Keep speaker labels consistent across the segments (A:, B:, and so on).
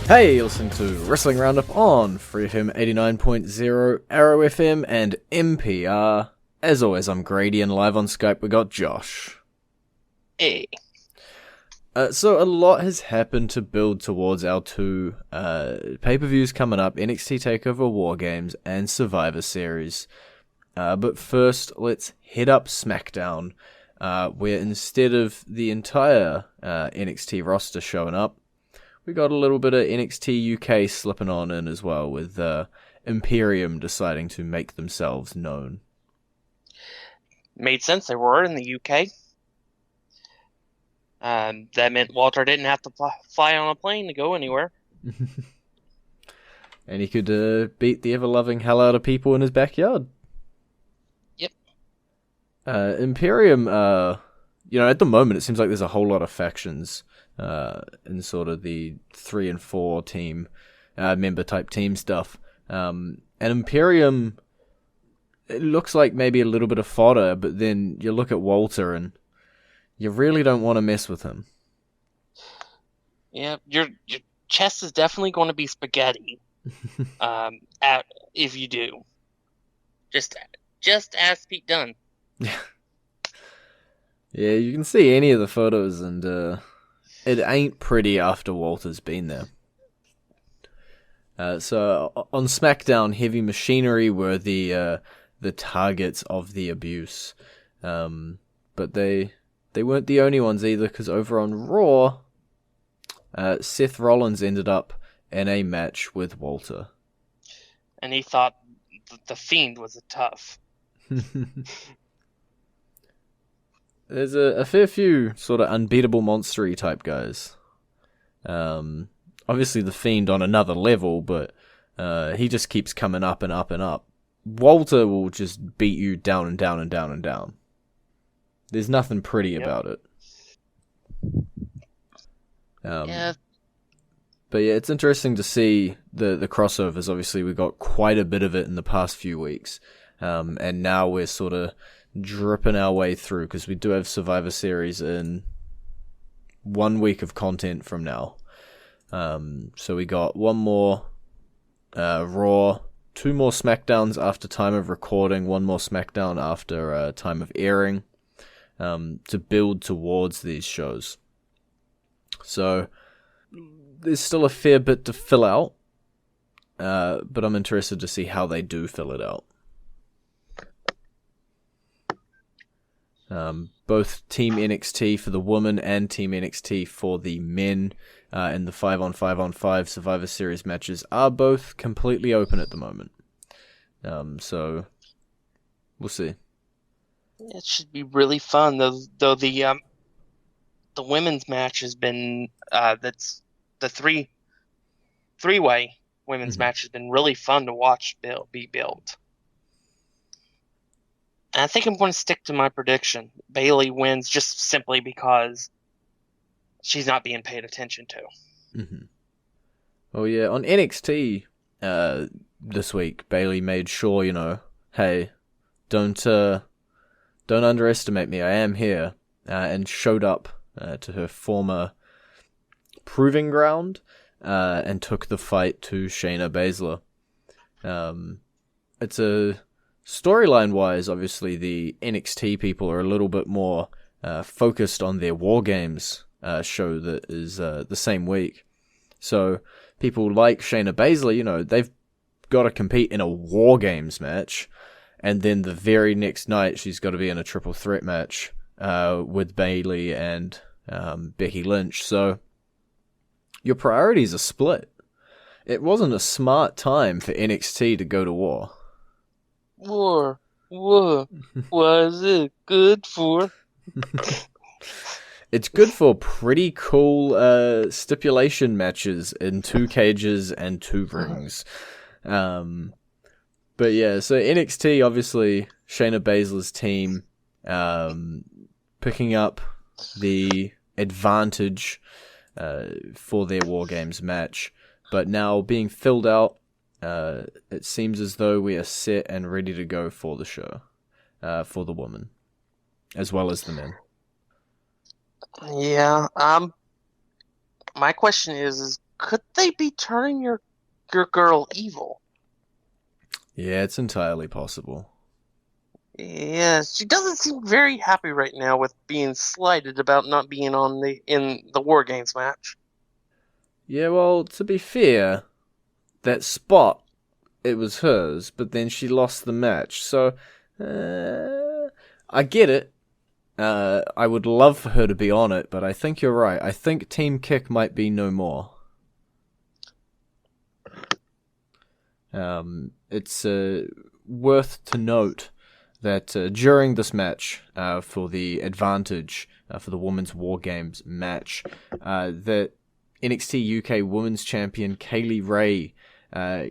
A: Hey, you're listening to Wrestling Roundup on FreeFM 89.0, ArrowFM, and NPR. As always, I'm Grady, and live on Skype we got Josh.
B: Hey.
A: So a lot has happened to build towards our two pay-per-views coming up, NXT TakeOver War Games and Survivor Series. But first, let's hit up SmackDown, where instead of the entire NXT roster showing up, we got a little bit of NXT UK slipping on in as well, with Imperium deciding to make themselves known.
B: Made sense. They were in the UK. That meant Walter didn't have to fly on a plane to go anywhere.
A: And he could beat the ever-loving hell out of people in his backyard.
B: Yep.
A: Imperium, at the moment it seems like there's a whole lot of factions in sort of the 3 and 4 team, member type team stuff. And Imperium, it looks like maybe a little bit of fodder, but then you look at Walter and you really don't want to mess with him.
B: Yeah, your chest is definitely going to be spaghetti. If you do, just ask Pete Dunne.
A: Yeah, you can see any of the photos, and it ain't pretty after Walter's been there. So on SmackDown, Heavy Machinery were the targets of the abuse, but they weren't the only ones either, because over on Raw, Seth Rollins ended up in a match with Walter.
B: And he thought the Fiend was a tough.
A: There's a fair few sort of unbeatable monstery type guys. Obviously the Fiend on another level, but he just keeps coming up and up and up. Walter will just beat you down and down and down and down. There's nothing pretty about it.
B: Yeah.
A: But yeah, it's interesting to see the crossovers. Obviously, we got quite a bit of it in the past few weeks. And now we're sort of dripping our way through, because we do have Survivor Series in 1 week of content from now. So we got one more Raw, 2 more SmackDowns after time of recording, 1 more SmackDown after time of airing, to build towards these shows. So there's still a fair bit to fill out, but I'm interested to see how they do fill it out. Both Team NXT for the women and Team NXT for the men in the 5-on-5-on-5 Survivor Series matches are both completely open at the moment. So we'll see.
B: It should be really fun, though the women's match has been that's the three-way women's match has been really fun to watch be built. And I think I'm going to stick to my prediction. Bayley wins just simply because she's not being paid attention to.
A: Mm-hmm. Oh yeah, on NXT this week, Bayley made sure, hey, don't underestimate me. I am here, and showed up to her former proving ground and took the fight to Shayna Baszler. It's a storyline-wise, obviously, the NXT people are a little bit more focused on their War Games show that is the same week. So people like Shayna Baszler, they've got to compete in a War Games match, and then the very next night she's got to be in a triple threat match with Bayley and Becky Lynch. So your priorities are split. It wasn't a smart time for NXT to go to war.
B: War, was it good for?
A: It's good for pretty cool stipulation matches in 2 cages and 2 rings. But yeah, so NXT, obviously, Shayna Baszler's team picking up the advantage for their War Games match, but now being filled out, it seems as though we are set and ready to go for the show, for the women, as well as the men.
B: Yeah. My question is could they be turning your girl evil?
A: Yeah, it's entirely possible.
B: Yeah, she doesn't seem very happy right now with being slighted about not being in the War Games match.
A: Yeah, well, to be fair, that spot, it was hers, but then she lost the match. So, I get it. I would love for her to be on it, but I think you're right. I think Team Kick might be no more. It's worth to note that during this match, for the advantage for the Women's War Games match, that NXT UK Women's Champion Kaylee Ray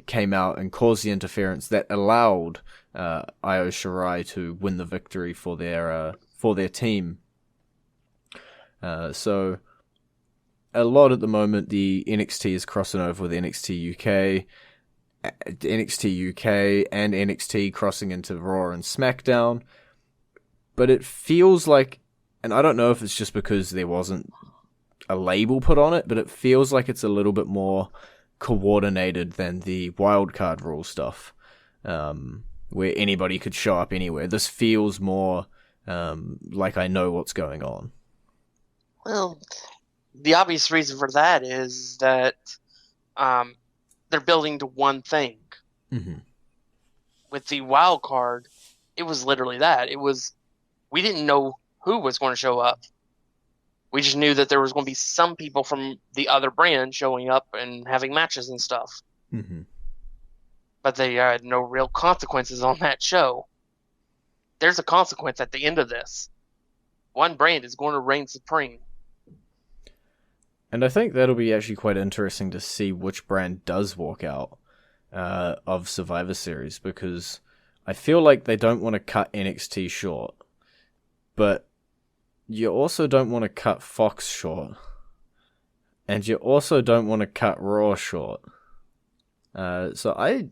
A: came out and caused the interference that allowed Io Shirai to win the victory for their team. So a lot at the moment, the NXT is crossing over with NXT UK and NXT crossing into Raw and SmackDown. But it feels like, and I don't know if it's just because there wasn't a label put on it, but it feels like it's a little bit more coordinated than the wildcard rule stuff, where anybody could show up anywhere. This feels more like I know what's going on.
B: Well, the obvious reason for that is that they're building to one thing.
A: Mm-hmm.
B: With the wild card, it was literally that. We didn't know who was going to show up. We just knew that there was going to be some people from the other brand showing up and having matches and stuff.
A: Mm-hmm.
B: But they had no real consequences on that show. There's a consequence at the end of this. One brand is going to reign supreme.
A: And I think that'll be actually quite interesting to see which brand does walk out of Survivor Series, because I feel like they don't want to cut NXT short, but you also don't want to cut Fox short, and you also don't want to cut Raw short. So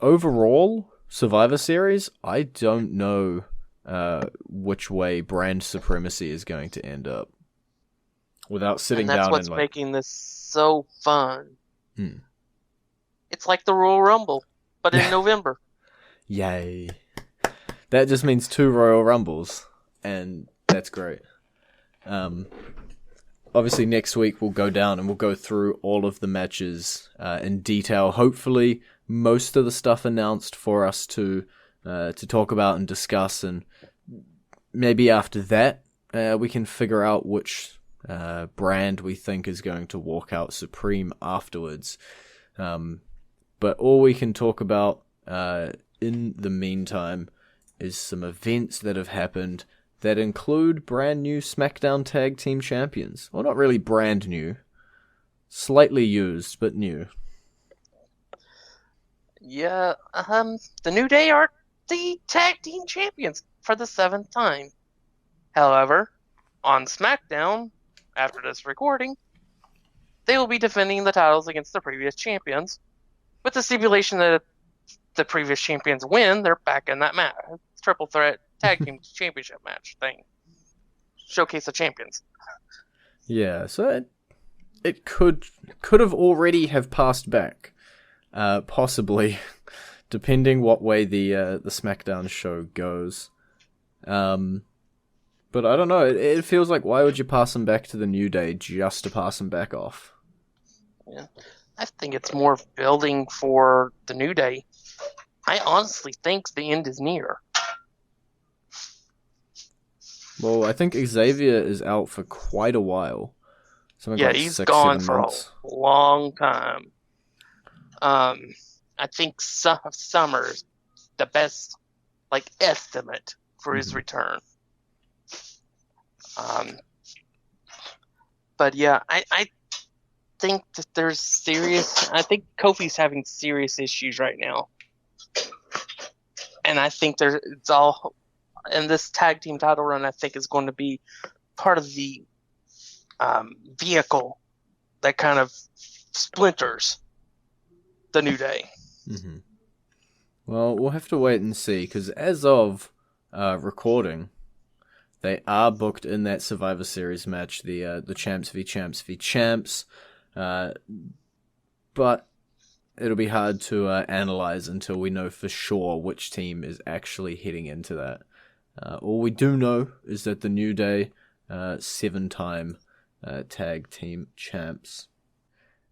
A: overall, Survivor Series, I don't know which way brand supremacy is going to end up. Without sitting down and
B: that's what's making this so fun. It's like the Royal Rumble, but in November.
A: Yay. That just means 2 Royal Rumbles, and that's great. Obviously next week we'll go down and we'll go through all of the matches in detail. Hopefully most of the stuff announced for us to talk about and discuss, and maybe after that we can figure out which brand we think is going to walk out supreme afterwards. But all we can talk about in the meantime is some events that have happened that include brand new SmackDown Tag Team Champions. Well, not really brand new. Slightly used, but new.
B: Yeah, the New Day are the Tag Team Champions for the 7th time. However, on SmackDown, after this recording, they will be defending the titles against the previous champions, with the stipulation that if the previous champions win, they're back in that match. Triple threat tag team championship match thing. Showcase the champions.
A: Yeah, so it could have already have passed back, possibly, depending what way the SmackDown show goes. But I don't know. It feels like, why would you pass them back to the New Day just to pass them back off?
B: Yeah, I think it's more building for the New Day. I honestly think the end is near.
A: Well, I think Xavier is out for quite a while.
B: Yeah, like he's gone for a long time. I think Summer's the best, estimate for his return. But yeah, I think that there's I think Kofi's having serious issues right now. And I think it's all, and this tag team title run, I think, is going to be part of the vehicle that kind of splinters the New Day.
A: Mm-hmm. Well, we'll have to wait and see, because as of recording, they are booked in that Survivor Series match, the Champs v Champs v Champs. but it'll be hard to analyze until we know for sure which team is actually heading into that. All we do know is that the New Day, 7-time tag team champs.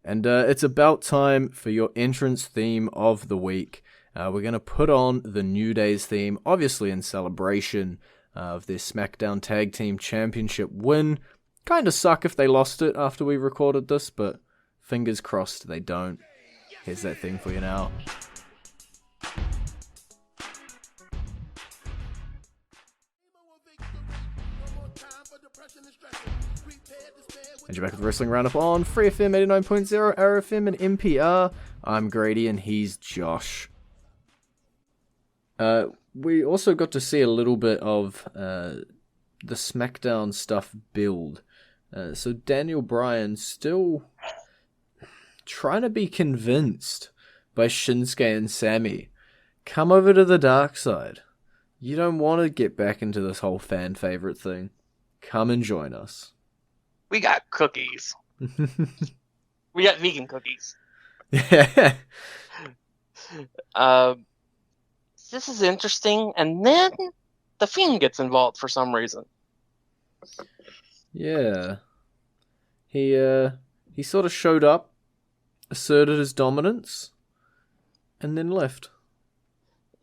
A: And it's about time for your entrance theme of the week. We're going to put on the New Day's theme, obviously in celebration of their SmackDown Tag Team Championship win. Kind of suck if they lost it after we recorded this, but fingers crossed they don't. Here's that theme for you now. And you're back with Wrestling Roundup on FreeFM 89.0, ArrowFM and NPR. I'm Grady and he's Josh. We also got to see a little bit of the SmackDown stuff build. So Daniel Bryan still trying to be convinced by Shinsuke and Sammy. Come over to the dark side. You don't want to get back into this whole fan favorite thing. Come and join us.
B: We got cookies. We got vegan cookies.
A: Yeah.
B: This is interesting, and then the Fiend gets involved for some reason.
A: Yeah. He sort of showed up, asserted his dominance, and then left.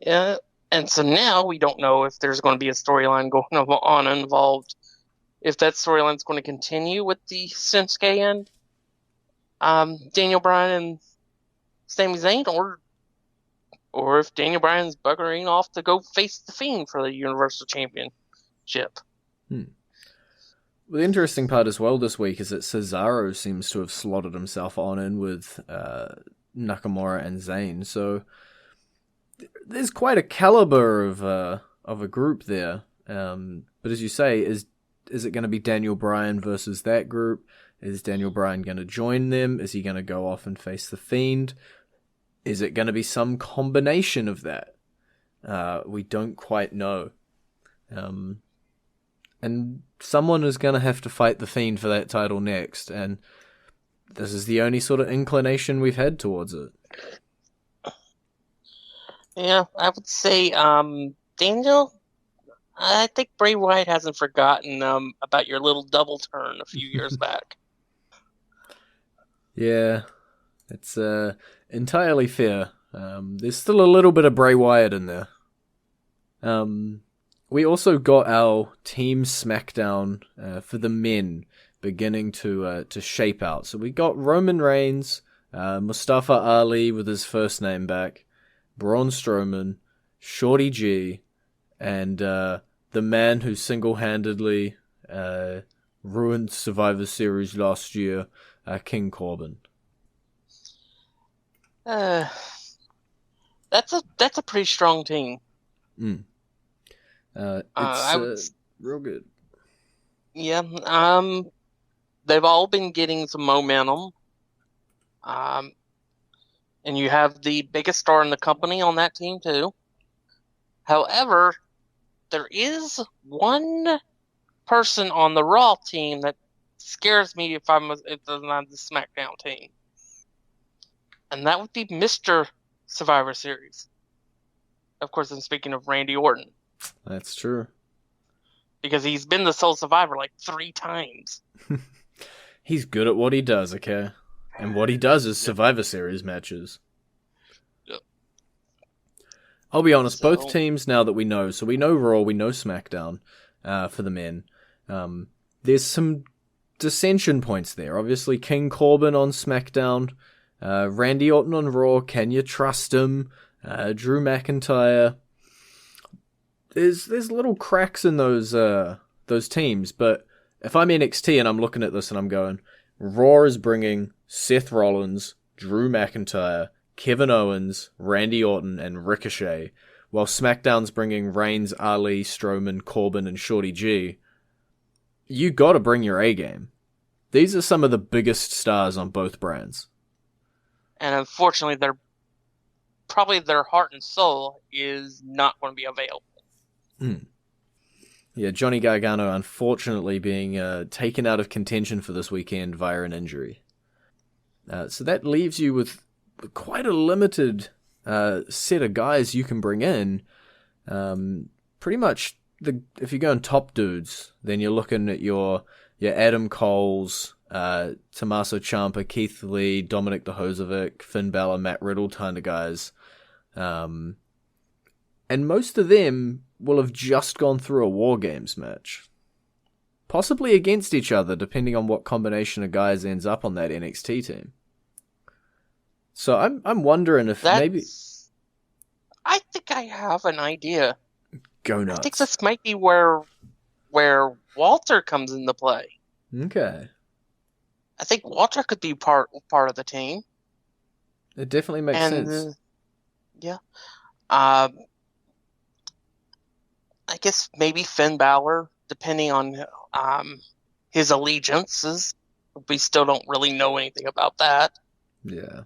B: Yeah, and so now we don't know if there's going to be a storyline going on involved. If that storyline's going to continue with the Shinsuke and Daniel Bryan and Sami Zayn, or if Daniel Bryan's buggering off to go face the Fiend for the Universal Championship.
A: Well, the interesting part as well this week is that Cesaro seems to have slotted himself on in with Nakamura and Zayn, so there's quite a caliber of a group there. But as you say, is it going to be Daniel Bryan versus that group? Is Daniel Bryan going to join them? Is he going to go off and face the Fiend? Is it going to be some combination of that? We don't quite know. And someone is going to have to fight the Fiend for that title next, and this is the only sort of inclination we've had towards it.
B: Yeah, I would say Daniel, I think Bray Wyatt hasn't forgotten about your little double turn a few years back.
A: Yeah, it's entirely fair. There's still a little bit of Bray Wyatt in there. We also got our Team SmackDown for the men beginning to shape out. So we got Roman Reigns, Mustafa Ali with his first name back, Braun Strowman, Shorty G, and the man who single-handedly ruined Survivor Series last year, King Corbin.
B: That's a pretty strong team.
A: It's real good.
B: Yeah, they've all been getting some momentum. And you have the biggest star in the company on that team too. However, there is one person on the Raw team that scares me if I'm on the SmackDown team. And that would be Mr. Survivor Series. Of course, I'm speaking of Randy Orton.
A: That's true.
B: Because he's been the sole survivor like 3 times.
A: He's good at what he does, okay? And what he does is Survivor Series matches.
B: Yep.
A: I'll be honest, both teams now that we know, so we know Raw, we know SmackDown for the men. There's some dissension points there. Obviously, King Corbin on SmackDown, Randy Orton on Raw, can you trust him? Drew McIntyre. There's little cracks in those teams, but if I'm NXT and I'm looking at this and I'm going, Raw is bringing Seth Rollins, Drew McIntyre, Kevin Owens, Randy Orton, and Ricochet, while SmackDown's bringing Reigns, Ali, Strowman, Corbin, and Shorty G. You gotta bring your A-game. These are some of the biggest stars on both brands.
B: And unfortunately, their heart and soul is not going to be available.
A: Yeah, Johnny Gargano unfortunately being taken out of contention for this weekend via an injury. So that leaves you with quite a limited set of guys you can bring in. Pretty much, if you're going top dudes, then you're looking at your Adam Coles, Tommaso Ciampa, Keith Lee, Dominic DeHozovic, Finn Balor, Matt Riddle kind of guys. And most of them will have just gone through a War Games match. Possibly against each other, depending on what combination of guys ends up on that NXT team. So I'm wondering if maybe...
B: I think I have an idea.
A: Go nuts.
B: I think this might be where Walter comes into play.
A: Okay.
B: I think Walter could be part of the team.
A: It definitely makes sense.
B: Yeah. I guess maybe Finn Balor, depending on his allegiances. We still don't really know anything about that.
A: Yeah.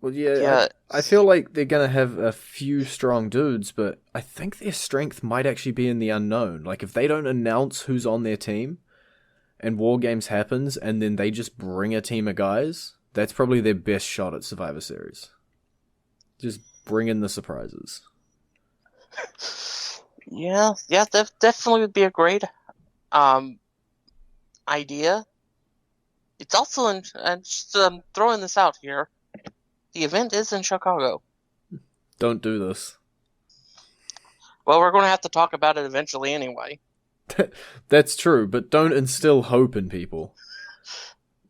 A: Well,
B: yeah.
A: I feel like they're going to have a few strong dudes, but I think their strength might actually be in the unknown. Like, if they don't announce who's on their team, and War Games happens, and then they just bring a team of guys, that's probably their best shot at Survivor Series. Just bring in the surprises.
B: Yeah, that definitely would be a great idea. It's also I'm throwing this out here. The event is in Chicago.
A: Don't do this.
B: Well, we're going to have to talk about it eventually anyway.
A: That's true, but don't instill hope in people.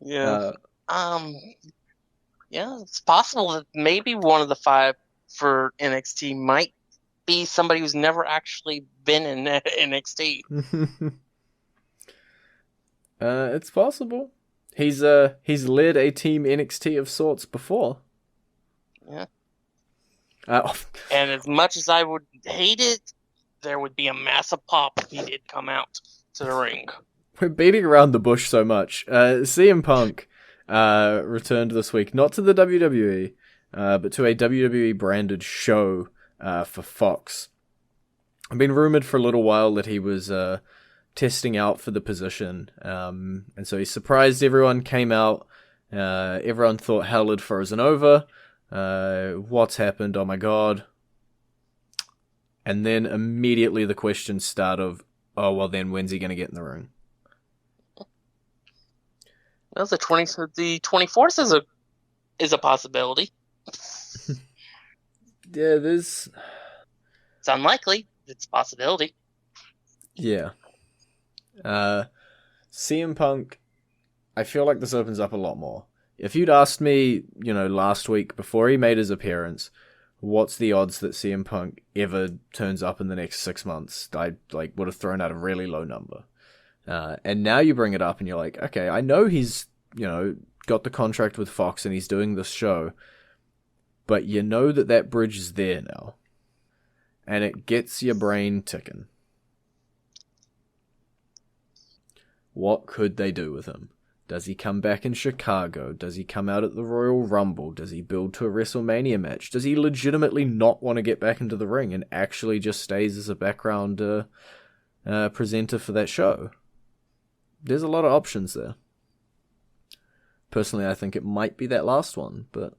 B: Yeah. Yeah, it's possible that maybe one of the 5 for NXT might be somebody who's never actually been in NXT.
A: It's possible. He's led a team NXT of sorts before.
B: Yeah. And as much as I would hate it, there would be a massive pop if he did come out to the ring.
A: We're beating around the bush so much. CM Punk returned this week, not to the WWE, but to a WWE branded show for Fox. I've been rumored for a little while that he was testing out for the position, and so he surprised everyone, came out, everyone thought hell had frozen over, what's happened, oh my god, and then immediately the questions start of, oh well then when's he going to get in the ring?
B: Well, the 24th is a possibility.
A: Yeah,
B: it's unlikely, it's a possibility.
A: Yeah. CM Punk, I feel like this opens up a lot more. If you'd asked me, last week before he made his appearance, what's the odds that CM Punk ever turns up in the next 6 months, I would have thrown out a really low number. And now you bring it up and you're like, okay, I know he's, got the contract with Fox and he's doing this show, but you know that bridge is there now. And it gets your brain ticking. What could they do with him? Does he come back in Chicago? Does he come out at the Royal Rumble? Does he build to a WrestleMania match? Does he legitimately not want to get back into the ring and actually just stays as a background presenter for that show? There's a lot of options there. Personally, I think it might be that last one, but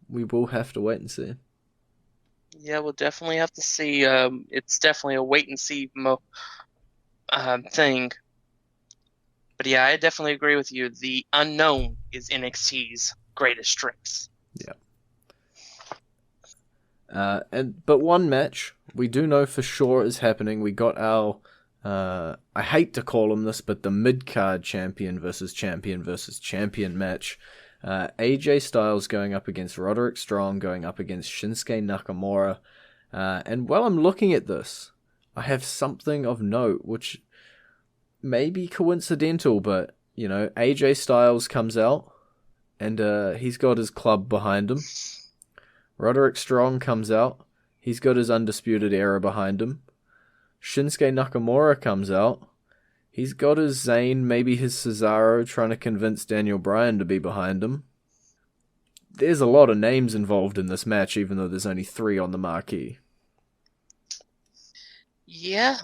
A: we will have to wait and see.
B: Yeah, we'll definitely have to see. It's definitely a wait and see thing. But yeah, I definitely agree with you. The unknown is NXT's greatest strength.
A: Yeah. But one match we do know for sure is happening. We got our, I hate to call him this, but the mid-card champion versus champion match. AJ Styles going up against Roderick Strong, going up against Shinsuke Nakamura. And while I'm looking at this, I have something of note, which may be coincidental, but, AJ Styles comes out, and he's got his club behind him. Roderick Strong comes out, he's got his Undisputed Era behind him. Shinsuke Nakamura comes out, he's got his Zayn, maybe his Cesaro, trying to convince Daniel Bryan to be behind him. There's a lot of names involved in this match, even though there's only 3 on the marquee.
B: Yeah,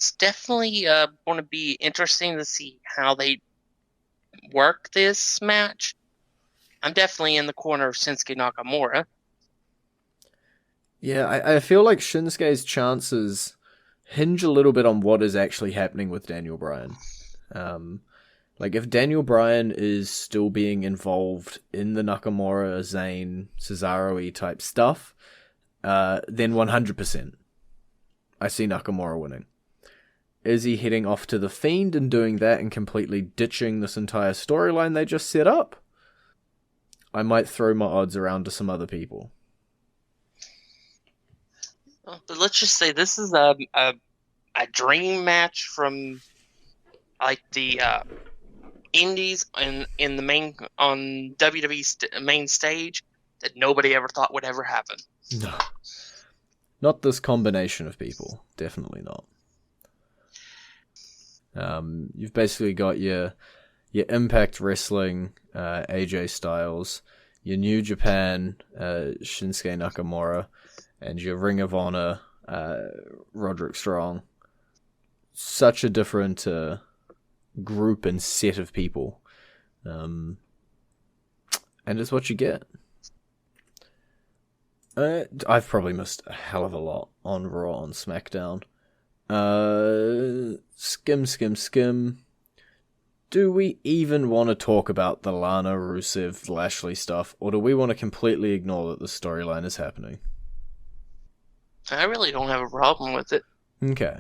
B: It's definitely going to be interesting to see how they work this match. I'm definitely in the corner of Shinsuke Nakamura.
A: Yeah, I feel like Shinsuke's chances hinge a little bit on what is actually happening with Daniel Bryan. Like, if Daniel Bryan is still being involved in the Nakamura, Zayn, Cesaro-y type stuff, then 100%. I see Nakamura winning. Is he heading off to The Fiend and doing that and completely ditching this entire storyline they just set up? I might throw my odds around to some other people.
B: But let's just say this is a dream match from like the indies in the main on WWE's main stage that nobody ever thought would ever happen.
A: No. Not this combination of people. Definitely not. You've basically got your Impact Wrestling, AJ Styles, your New Japan, Shinsuke Nakamura, and your Ring of Honor, Roderick Strong. Such a different group and set of people. And it's what you get. I've probably missed a hell of a lot on Raw and SmackDown. Skim. Do we even want to talk about the Lana, Rusev, Lashley stuff, or do we want to completely ignore that the storyline is happening?
B: I really don't have a problem with it.
A: Okay.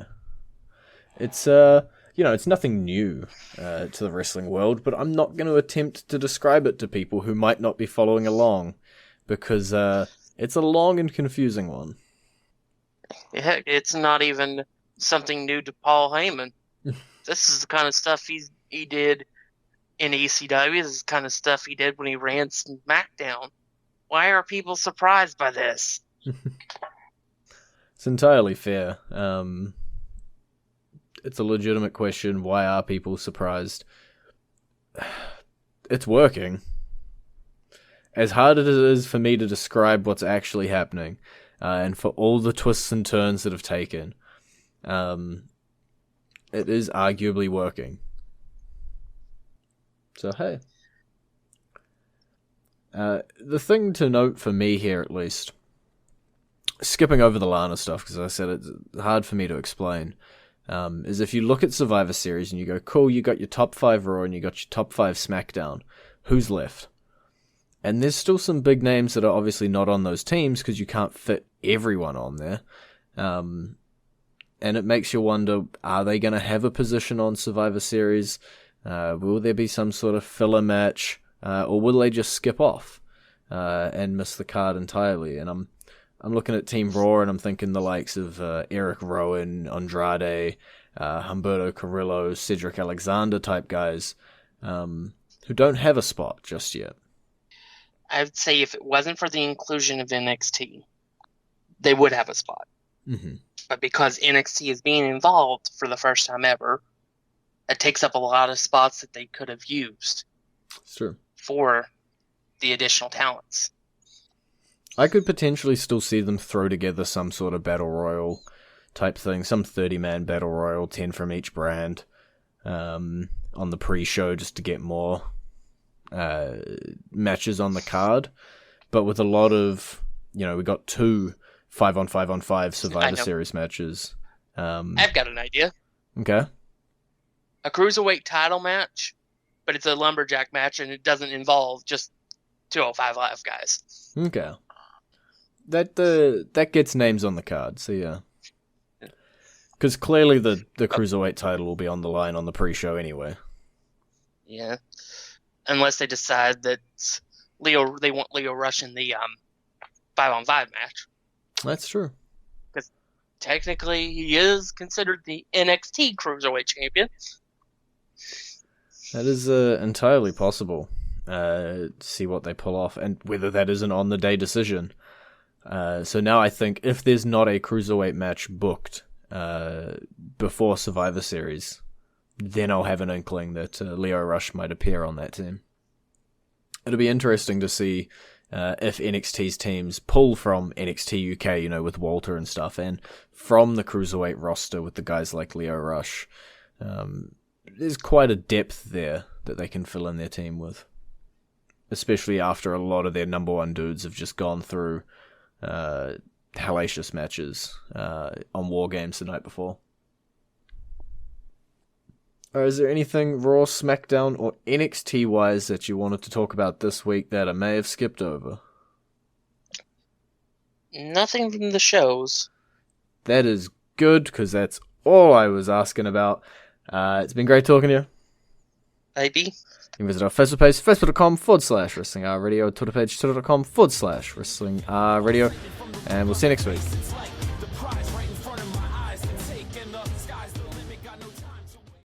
A: It's, it's nothing new to the wrestling world, but I'm not going to attempt to describe it to people who might not be following along, because it's a long and confusing one.
B: Heck, it's not even something new to Paul Heyman. This is the kind of stuff he did in ECW. This is the kind of stuff he did when he ran SmackDown. Why are people surprised by this?
A: It's entirely fair. It's a legitimate question. Why are people surprised? It's working. As hard as it is for me to describe what's actually happening, and for all the twists and turns that have taken, it is arguably working. So, hey. The thing to note for me here, at least, skipping over the Lana stuff, because I said it's hard for me to explain, is if you look at Survivor Series and you go, cool, you got your top 5 Raw and you got your top 5 SmackDown, who's left? And there's still some big names that are obviously not on those teams because you can't fit everyone on there. And it makes you wonder, are they going to have a position on Survivor Series? Will there be some sort of filler match? Or will they just skip off and miss the card entirely? And I'm looking at Team Raw and I'm thinking the likes of Eric Rowan, Andrade, Humberto Carrillo, Cedric Alexander type guys who don't have a spot just yet.
B: I would say if it wasn't for the inclusion of NXT, they would have a spot.
A: Mm-hmm.
B: But because NXT is being involved for the first time ever, it takes up a lot of spots that they could have used.
A: It's true.
B: For the additional talents.
A: I could potentially still see them throw together some sort of battle royal type thing, some 30-man battle royal, 10 from each brand, on the pre-show just to get more matches on the card. But with a lot of, we got 2 5-on-5-on-5 Survivor Series matches.
B: I've got an idea.
A: Okay.
B: A cruiserweight title match, but it's a lumberjack match and it doesn't involve just 205 Live guys.
A: Okay. That gets names on the card, so yeah. Because clearly the cruiserweight title will be on the line on the pre-show anyway.
B: Yeah. Unless they decide that they want Leo Rush in the 5-on-5 match.
A: That's true.
B: Because technically he is considered the NXT Cruiserweight Champion.
A: That is entirely possible. See what they pull off, and whether that is an on-the-day decision. So now I think if there's not a Cruiserweight match booked before Survivor Series, then I'll have an inkling that Leo Rush might appear on that team. It'll be interesting to see if NXT's teams pull from NXT UK, with Walter and stuff, and from the Cruiserweight roster with the guys like Leo Rush. There's quite a depth there that they can fill in their team with. Especially after a lot of their number one dudes have just gone through hellacious matches on War Games the night before. Or is there anything Raw, SmackDown, or NXT-wise that you wanted to talk about this week that I may have skipped over?
B: Nothing from the shows.
A: That is good, because that's all I was asking about. It's been great talking to you.
B: Maybe.
A: You can visit our Facebook page, facebook.com/WrestlingRadio, Twitter page, twitter.com/WrestlingRadio, and we'll see you next week.